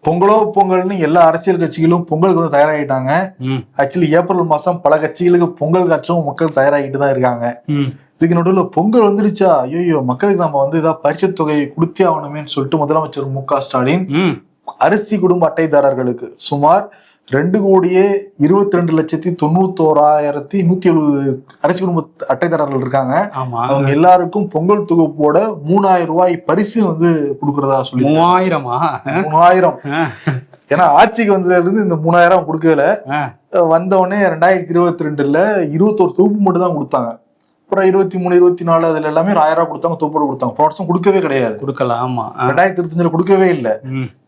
பொங்கலோ பொங்கல்னு எல்லா அரசியல் கட்சிகளும் பொங்கலுக்கு வந்து தயாராகிட்டாங்க. ஆக்சுவலி ஏப்ரல் மாசம் பல கட்சிகளுக்கு பொங்கல் காட்சும் மக்கள் தயாராகிட்டு தான் இருக்காங்க. இதுக்கு நடுவில் பொங்கல் வந்துருச்சா, ஐயோ மக்களுக்கு நம்ம வந்து ஏதாவது பரிசு தொகையை கொடுத்தே ஆகணுமேன்னு சொல்லிட்டு முதலமைச்சர் மு.க. ஸ்டாலின் அரிசி குடும்ப அட்டைதாரர்களுக்கு சுமார் 2,22,91,170 அரிசி குடும்ப அட்டைதாரர்கள் இருக்காங்க. அவங்க எல்லாருக்கும் பொங்கல் தொகுப்போட 3,000 ரூபாய் பரிசு வந்து கொடுக்கறதா சொல்லி. 3,000 ஏன்னா ஆட்சிக்கு வந்ததுல இருந்து இந்த 3,000 கொடுக்கல. வந்தவொடனே 2022ல 21 தொகுப்பு மட்டும் தான் கொடுத்தாங்க. அப்புறம் 23, 24 அதுல எல்லாமே 1,000 ரூபாய் கொடுத்தாங்க, தொகுப்போட கொடுத்தாங்க. போன வருஷம் கொடுக்கவே கிடையாது. 2025 கொடுக்கவே இல்லை.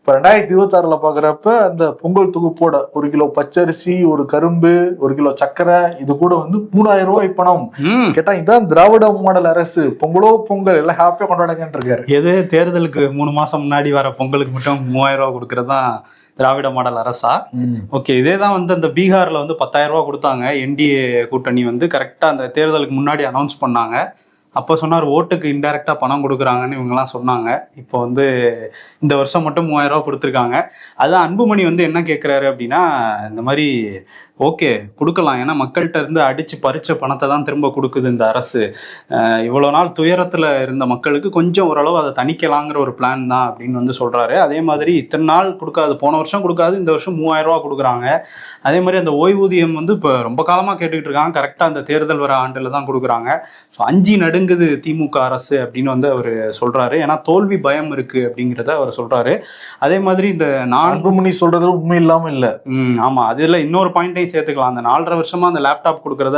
இப்ப 2026ல பாக்குறப்ப அந்த பொங்கல் தொகுப்போட 1 கிலோ பச்சரிசி, 1 கரும்பு, 1 கிலோ சர்க்கரை, இது கூட வந்து 3,000 ரூபாய் பணம். கேட்டா இதான் திராவிட மாடல் அரசு, பொங்கலோ பொங்கல் எல்லாம் ஹாப்பியா கொண்டாடுங்கன்னு இருக்காரு. எது தேர்தலுக்கு 3 மாசம் முன்னாடி வர பொங்கலுக்கு மட்டும் 3,000 ரூபாய் கொடுக்கறதுதான் திராவிட மாடல் அரசா? ஓகே, இதேதான் வந்து அந்த பீகார்ல வந்து 10,000 ரூபாய் கொடுத்தாங்க. என்டிஏ கூட்டணி வந்து கரெக்டா அந்த தேர்தலுக்கு முன்னாடி அனௌன்ஸ் பண்ணாங்க. அப்போ சொன்னார் ஓட்டுக்கு இன்டைரக்டா பணம் கொடுக்குறாங்கன்னு இவங்கெல்லாம் சொன்னாங்க. இப்போ வந்து இந்த வருஷம் மட்டும் 3,000 ரூபாய் கொடுத்துருக்காங்க. அதுதான் அன்புமணி வந்து என்ன கேட்குறாரு அப்படின்னா, இந்த மாதிரி ஓகே கொடுக்கலாம், ஏன்னா மக்கள்கிட்ட இருந்து அடிச்சு பறிச்ச பணத்தை தான் திரும்ப கொடுக்குது இந்த அரசு. இவ்வளோ நாள் துயரத்தில் இருந்த மக்களுக்கு கொஞ்சம் ஓரளவு அதை தணிக்கலாங்கிற ஒரு பிளான் தான் அப்படின்னு வந்து சொல்கிறாரு. அதே மாதிரி இத்தனை நாள் கொடுக்காது, போன வருஷம் கொடுக்காது, இந்த வருஷம் 3,000 ரூபா கொடுக்குறாங்க. அதே மாதிரி அந்த ஓய்வூதியம் வந்து இப்போ ரொம்ப காலமாக கேட்டுக்கிட்டு இருக்காங்க, கரெக்டாக அந்த தேர்தல் வர ஆண்டில் தான் கொடுக்குறாங்க. ஸோ அஞ்சு நடுங்குது திமுக அரசு அப்படின்னு வந்து அவர் சொல்கிறாரு. ஏன்னா தோல்வி பயம் இருக்குது அப்படிங்கிறத அவர் சொல்கிறாரு. அதே மாதிரி இந்த அன்புமணி சொல்றது உண்மை இல்லாமல் இல்லை. ஆமாம், அதில் இன்னொரு பாயிண்டையும் சேர்த்துக்கலாம். அந்த 4.5 வருஷமா அந்த லேப்டாப் கொடுக்கறத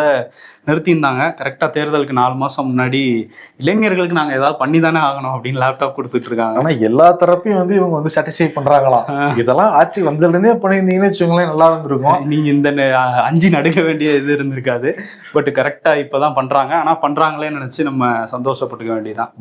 நிறுத்தியிருந்தாங்க. கரெக்டாக தேர்தலுக்கு 4 மாசம் முன்னாடி இளைஞர்களுக்கு நாங்கள் ஏதாவது பண்ணி தானே ஆகணும் அப்படின்னு லேப்டாப் கொடுத்துட்டு இருக்காங்க. ஆனால் எல்லா தரப்பையும் வந்து இவங்க வந்து சாட்டிஸ்ஃபை பண்றாங்களாம். இதெல்லாம் ஆட்சி வந்ததுலேருந்தே பண்ணியிருந்தீங்கன்னு வச்சுக்கோங்களேன், நல்லா இருந்திருக்கும். நீங்க இந்த 5 நடுக்க வேண்டிய இது இருந்திருக்காது. பட் கரெக்டாக இப்போதான் பண்றாங்க. ஆனால் பண்றாங்களே நினைச்சு நம்ம சந்தோஷப்பட்டுக்க வேண்டியதான்.